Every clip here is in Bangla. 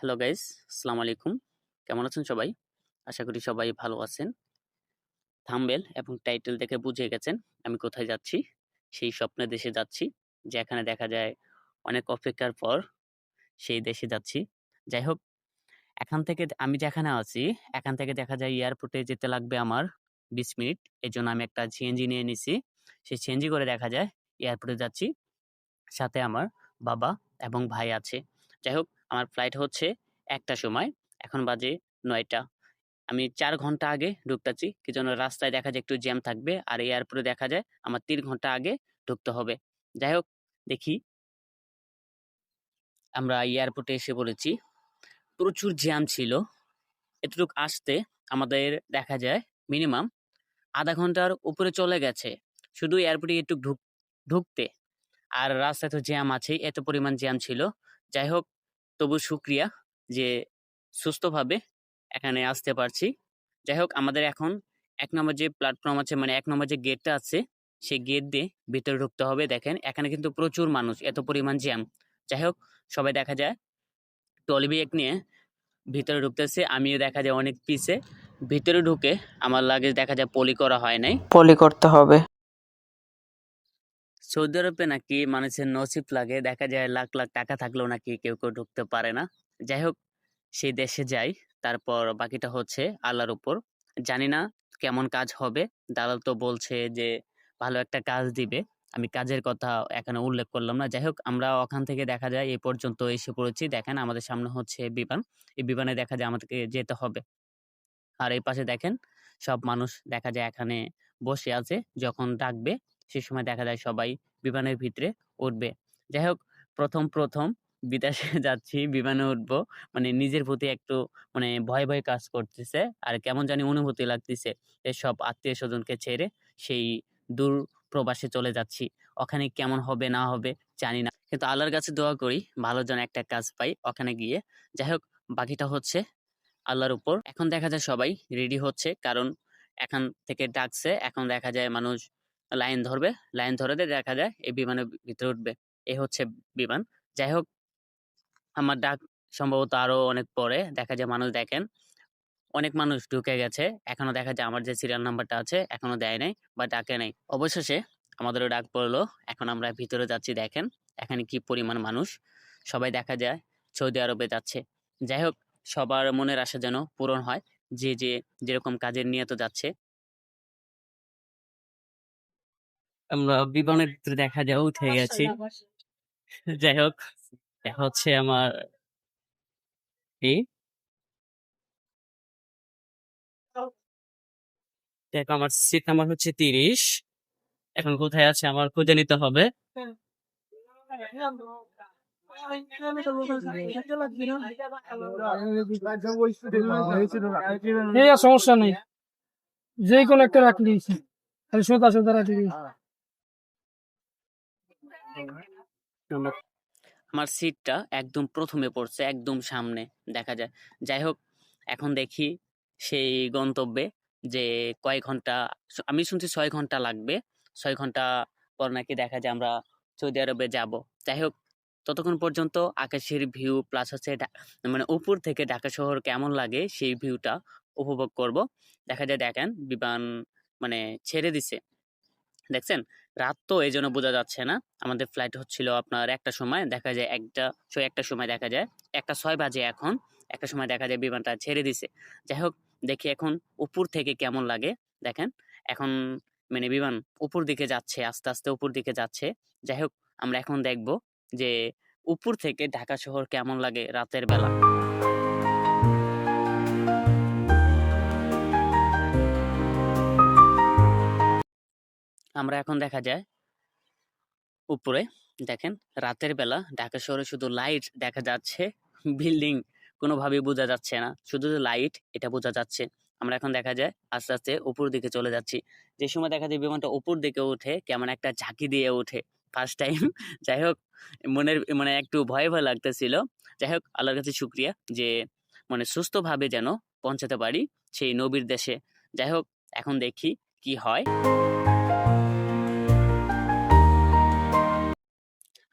হ্যালো গাইস, আসসালামু আলাইকুম। কেমন আছেন সবাই? আশা করি সবাই ভালো আছেন। থাম্বনেল এবং টাইটেল দেখে বুঝে গেছেন আমি কোথায় যাচ্ছি। সেই স্বপ্নের দেশে যাচ্ছি। যেখানে দেখা যায় অনেক অপেক্ষার পর সেই দেশে যাচ্ছি। যাই হোক, এখান থেকে আমি যেখানে আছি, এখান থেকে দেখা যায় এয়ারপোর্টে যেতে লাগবে আমার ২০ মিনিট। এজন্য আমি একটা সিএনজি নিয়ে নিছি। সেই সিএনজি করে দেখা যায় এয়ারপোর্টে যাচ্ছি। সাথে আমার বাবা এবং ভাই আছে। যাই হোক, আমার ফ্লাইট হচ্ছে ১ টার সময়। এখন বাজে ৯ টা। আমি ৪ ঘন্টা আগে ঢুকতেছি। কি জন্য রাস্তায় দেখা যায় একটু জ্যাম থাকবে। আর এয়ারপোর্টে দেখা যায় আমার ৩ ঘন্টা আগে ঢুকতে হবে। যাই হোক, দেখি আমরা এয়ারপোর্টে এসে পড়েছি। প্রচুর জ্যাম ছিল। এতটুক আসতে আমাদের দেখা যায় মিনিমাম ০.৫ ঘন্টার উপরে চলে গেছে। শুধু এয়ারপোর্টে একটু ঢুকতে। আর রাস্তায় তো জ্যাম আছেই, এত পরিমাণ জ্যাম ছিল। যাই হোক, তবু শুকরিয়া যে সুস্থভাবে এখানে আসতে পারছি। যাই হোক, আমাদের এখন ১ নম্বর যে প্ল্যাটফর্ম আছে, মানে ১ নম্বর যে গেটটা আছে, সেই গেট দিয়ে ভিতরে ঢুকতে হবে। দেখেন, এখানে কিন্তু প্রচুর মানুষ, এত পরিমাণ জ্যাম। যাই হোক, সবাই দেখা যায় ট্রলি ব্যাগ নিয়ে ভিতরে ঢুকতেছে। আমিও দেখা যায় অনেক পিছে। ভিতরে ঢুকে আমার লাগেজ দেখা যায় পলি করা হয় নাই। পলি করতে হবে। সৌদি আরবে নাকি মানুষের নসিব লাগে। দেখা যায় লাখ, লাখ টাকা থাকলেও নাকি কেউ ঢুকতে পারে না। যাই হোক, সেই দেশে যাই। তারপর বাকিটা হচ্ছে আল্লাহর উপর। জানি না কেমন কাজ হবে। দালাল তো বলছে যে ভালো একটা কাজ দিবে। আমি কাজের কথা এখানে উল্লেখ করলাম না। যাই হোক, আমরা ওখান থেকে দেখা যায় এই পর্যন্ত এসে পড়েছি। দেখেন, আমাদের সামনে হচ্ছে বিমান। এই বিমানে দেখা যায় আমাদেরকে যেতে হবে। আর এই পাশে দেখেন সব মানুষ দেখা যায় এখানে বসে আছে। যখন ডাকবে সে সময় দেখা যায় সবাই বিমানের ভিতরে উঠবে। যাই হোক, ১ম বিদেশে যাচ্ছি, বিমানে উঠবো। মানে নিজের প্রতি একটু মানে ভয় কাজ করতেছে। আর কেমন জানি অনুভূতি লাগতেছে। এসব আত্মীয়স্বজনকে ছেড়ে সেই দূর প্রবাসে চলে যাচ্ছি। ওখানে কেমন হবে না হবে জানি না। কিন্তু আল্লাহর কাছে দোয়া করি ভালো যেন একটা কাজ পাই ওখানে গিয়ে। যাই হোক, বাকিটা হচ্ছে আল্লাহর উপর। এখন দেখা যায় সবাই রেডি হচ্ছে। কারণ এখান থেকে ডাকছে। এখন দেখা যায় মানুষ লাইন ধরবে। লাইন ধরে দেখা যায় এই বিমানের ভিতরে উঠবে। এই হচ্ছে বিমান। যাই হোক, আমার ডাক সম্ভবত আরো অনেক পরে। দেখা যায় মানুষ দেখেন, অনেক মানুষ ঢুকে গেছে। এখনো দেখা যায় আমার যে সিরিয়াল নাম্বারটা আছে এখনো দেয় নাই বা ডাকে নাই। অবশেষে আমাদেরও ডাক পড়লো। এখন আমরা ভিতরে যাচ্ছি দেখেন। এখানে কি পরিমাণ মানুষ। সবাই দেখা যায় সৌদি আরবে যাচ্ছে। যাই হোক, সবার মনের আশা যেন পূরণ হয়। যে যেরকম কাজের নিয়ত যাচ্ছে। আমরা বিমানের ভিতরে দেখা যায় উঠে গেছি। যাই হোক, দেখা হচ্ছে আমার কি দেখো, আমার সিট নাম্বার হচ্ছে ৩০। এখন কোথায় আছে আমার খুঁজে নিতে হবে। ঠিক আছে, সমস্যা নেই। যে কোনো একটা রাখলি খালি সোজা সোজা রাখলি। আমার সিটটা একদম ১ম এ পড়ছে, একদম সামনে দেখা যায়। যাই হোক, এখন দেখি সেই গন্তব্যে যে কয় ঘন্টা আমি শুনছি ৬ ঘন্টা লাগবে। ৬ ঘন্টা পর নাকি দেখা যায় আমরা সৌদি আরবে যাবো। যাই হোক, ততক্ষণ পর্যন্ত আকাশের ভিউ প্লাস হচ্ছে মানে উপর থেকে ঢাকা শহর কেমন লাগে সেই ভিউটা উপভোগ করব। দেখা যায় দেখেন বিমান মানে ছেড়ে দিছে। দেখছেন? রাত তো এজন্য বোঝা যাচ্ছে না। আমাদের ফ্লাইট হচ্ছিল আপনার ১ টার সময়। দেখা যায় ১ টার সময় দেখা যায় ১টা ৬ বাজে এখন। ১ টার সময় দেখা যায় বিমানটা ছেড়ে দিছে। যাই হোক, দেখি এখন উপর থেকে কেমন লাগে। দেখেন, এখন মানে বিমান উপর দিকে যাচ্ছে, আস্তে উপর দিকে যাচ্ছে। যাই হোক, আমরা এখন দেখব যে উপর থেকে ঢাকা শহর কেমন লাগে রাতের বেলা। আমরা এখন দেখা যায় উপরে দেখেন, রাতের বেলা ঢাকা শহরে শুধু লাইট দেখা যাচ্ছে। বিল্ডিং কোনোভাবেই বোঝা যাচ্ছে না। শুধু যে লাইট এটা বোঝা যাচ্ছে। আমরা এখন দেখা যায় আস্তে উপর দিকে চলে যাচ্ছি। যে সময় দেখা যায় বিমানটা উপর দিকে ওঠে, কেমন একটা ঝাঁকি দিয়ে ওঠে ফার্স্ট টাইম। যাই হোক, মানে একটু ভয় লাগতেছিল। যাই হোক, আল্লাহর কাছে শুকরিয়া যে মানে সুস্থভাবে যেন পৌঁছাতে পারি সেই নবীর দেশে। যাই হোক, এখন দেখি কি হয়।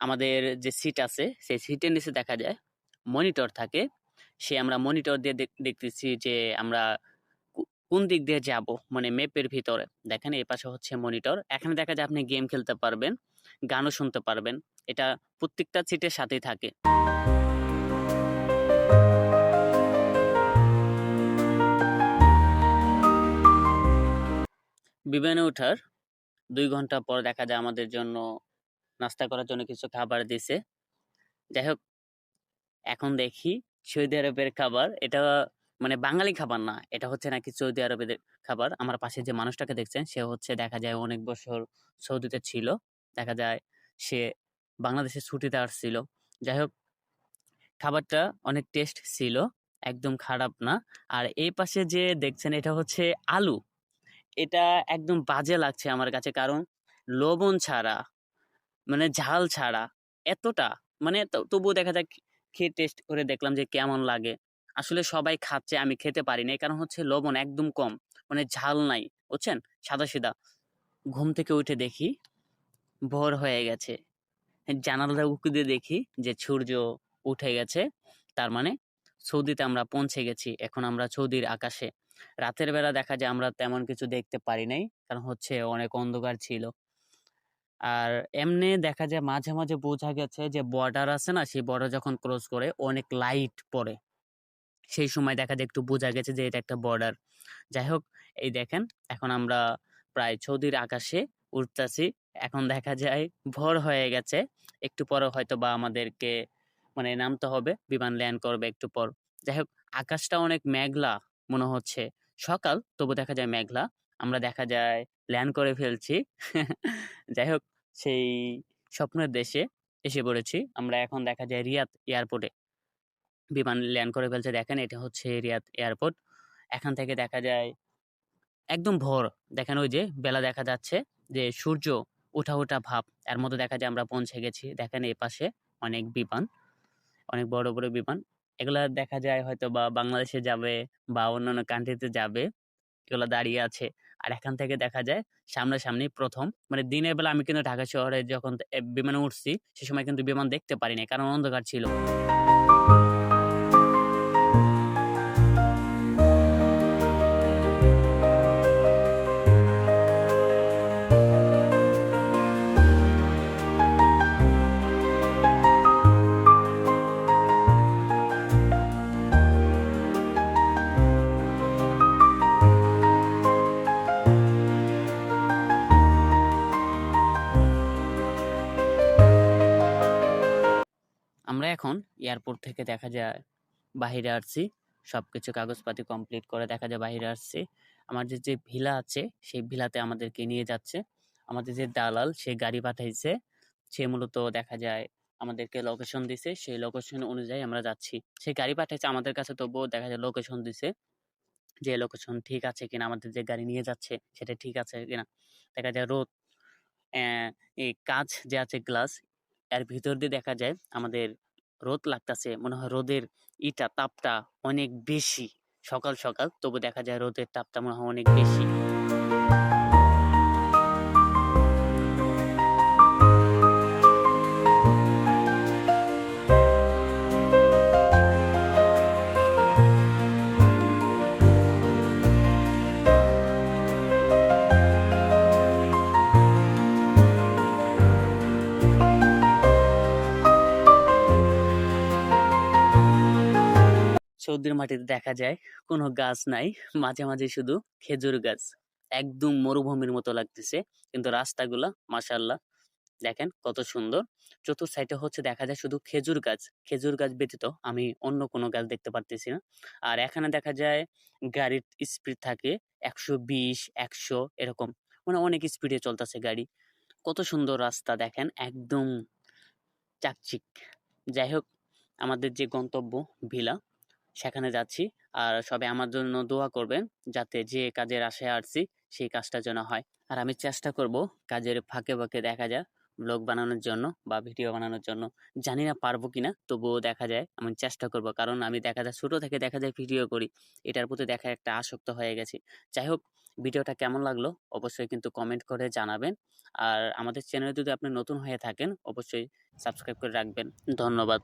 আমাদের যে সিট আছে সেই সিটের নিচে দেখা যায় মনিটর থাকে। সে আমরা মনিটর দিয়ে দেখতেছি যে আমরা কোন দিক দিয়ে যাব, মানে ম্যাপের ভিতরে। দেখেন এই পাশে হচ্ছে মনিটর। এখানে দেখা যায় আপনি গেম খেলতে পারবেন, গানও শুনতে পারবেন। এটা প্রত্যেকটা সিটের সাথেই থাকে। বিমানে ওঠার ২ ঘন্টা পর দেখা যায় আমাদের জন্য নাস্তা করার জন্য কিছু খাবার দিছে। যাই হোক, এখন দেখি সৌদি আরবের খাবার। এটা মানে বাঙালি খাবার না। এটা হচ্ছে নাকি সৌদি আরবের খাবার। আমার পাশে যে মানুষটাকে দেখছেন সে হচ্ছে দেখা যায় অনেক বছর সৌদিতে ছিল। দেখা যায় সে বাংলাদেশে ছুটিতে আসছিল। যাই হোক, খাবারটা অনেক টেস্ট ছিল। একদম খারাপ না। আর এই পাশে যে দেখছেন এটা হচ্ছে আলু। এটা একদম বাজে লাগছে আমার কাছে। কারণ লবণ ছাড়া, মানে ঝাল ছাড়া এতটা, মানে তবুও দেখা যাক, খেয়ে টেস্ট করে দেখলাম যে কেমন লাগে। আসলে সবাই খাচ্ছে, আমি খেতে পারি নাই। কারণ হচ্ছে লবণ একদম কম, মানে ঝাল নাই, বুঝছেন? সাদা-সিধা। ঘুম থেকে উঠে দেখি ভোর হয়ে গেছে। জানালার উঁকি দিয়ে দেখি যে সূর্য উঠে গেছে। তার মানে সৌদিতে আমরা পৌঁছে গেছি। এখন আমরা সৌদির আকাশে। রাতের বেলা দেখা যায় আমরা তেমন কিছু দেখতে পারি নাই। কারণ হচ্ছে অনেক অন্ধকার ছিল। আর এমনি দেখা যায় মাঝে, মাঝে বোঝা গেছে যে বর্ডার আছে না? সেই বর্ডার যখন ক্রস করে অনেক লাইট পড়ে। সেই সময় দেখা যায় একটু বোঝা গেছে যে এটা একটা বর্ডার। যাই হোক, এই দেখেন এখন আমরা প্রায় সৌদির আকাশে উড়তাছি। এখন দেখা যায় ভোর হয়ে গেছে। একটু পরে হয়তোবা আমাদেরকে মানে নামতে হবে। বিমান ল্যান্ড করবে একটু পর। যাই হোক, আকাশটা অনেক মেঘলা মনে হচ্ছে। সকাল তবু দেখা যায় মেঘলা। আমরা দেখা যায় ল্যান্ড করে ফেলছি। যাই হোক, সেই স্বপ্নের দেশে এসে পড়েছি। আমরা এখন দেখা যায় রিয়াদ এয়ারপোর্টে। বিমান ল্যান্ড করে ফেলছে। দেখেন এটা হচ্ছে রিয়াদ এয়ারপোর্ট। এখান থেকে দেখা যায় একদম ভোর। দেখেন ওই যে বেলা দেখা যাচ্ছে যে সূর্য ওঠা ভাব। এর মধ্যে দেখা যায় আমরা পৌঁছে গেছি। দেখেন এই পাশে অনেক বিমান, অনেক বড়, বড় বিমান। এগুলা দেখা যায় হয়তোবা বাংলাদেশে যাবে বা অন্যান্য কান্ট্রিতে যাবে। এগুলা দাঁড়িয়ে আছে। আর এখান থেকে দেখা যায় সামনাসামনি ১ম মানে দিনের বেলা আমি কিন্তু ঢাকা শহরে যখন বিমানে উঠছি, সে সময় কিন্তু বিমান দেখতে পারি নাই। কারণ অন্ধকার ছিল। আমরা এখন এয়ারপোর্ট থেকে দেখা যায় বাহিরে আসছি। সবকিছু কাগজপাতি কমপ্লিট করে দেখা যায় বাহিরে আসছি। আমাদের যে ভিলা আছে সেই ভিলাতে আমাদেরকে নিয়ে যাচ্ছে। আমাদের যে দালাল সে গাড়ি পাঠাইছে। সে মূলত দেখা যায় আমাদেরকে লোকেশন দিছে। সেই লোকেশন অনুযায়ী আমরা যাচ্ছি। সে গাড়ি পাঠাইছে আমাদের কাছে, তবুও দেখা যায় লোকেশন দিছে। যে লোকেশন ঠিক আছে কিনা, আমাদের যে গাড়ি নিয়ে যাচ্ছে সেটা ঠিক আছে কিনা। দেখা যায় রোদ, এই কাঁচ যে আছে গ্লাস, এর ভিতর দিয়ে দেখা যায় আমাদের রোদ লাগতাছে। মনে হয় রোদের তাপটা অনেক বেশি। সকাল, সকাল তবু দেখা যায় রোদের তাপটা মনে হয় অনেক বেশি। সৌদির মাটিতে দেখা যায় কোনো গাছ নাই। মাঝে, মাঝে শুধু খেজুর গাছ। একদম মরুভূমির মতো লাগতেছে। কিন্তু রাস্তাগুলা মাশাআল্লাহ দেখেন কত সুন্দর। চতুর সাইডে হচ্ছে দেখা যায় শুধু খেজুর গাছ। খেজুর গাছ ব্যতীত আমি অন্য কোনো গাছ দেখতে পারতেছি না। আর এখানে দেখা যায় গাড়ির স্পিড থাকে ১২০, ১০০ এরকম। মানে অনেক স্পিডে চলতেছে গাড়ি। কত সুন্দর রাস্তা দেখেন, একদম চাকচিক। যাই হোক, আমাদের যে গন্তব্য ভিলা, সেখানে যাচ্ছি। আর সবাই আমার জন্য দোয়া করবেন যাতে যে কাজের আশায় আসছি সেই কাজটা যেন হয়। আর আমি চেষ্টা করব কাজের ফাঁকে, ফাঁকে দেখা যায় ব্লগ বানানোর জন্য বা ভিডিও বানানোর জন্য। জানি না পারবো কিনা, তবুও দেখা যায় আমি চেষ্টা করব। কারণ আমি দেখা যায় ছোট থেকে দেখা যায় ভিডিও করি। এটার প্রতি দেখা একটা আসক্ত হয়ে গেছি। যাই হোক, ভিডিওটা কেমন লাগলো অবশ্যই কিন্তু কমেন্ট করে জানাবেন। আর আমাদের চ্যানেলে যদি আপনি নতুন হয়ে থাকেন অবশ্যই সাবস্ক্রাইব করে রাখবেন। ধন্যবাদ।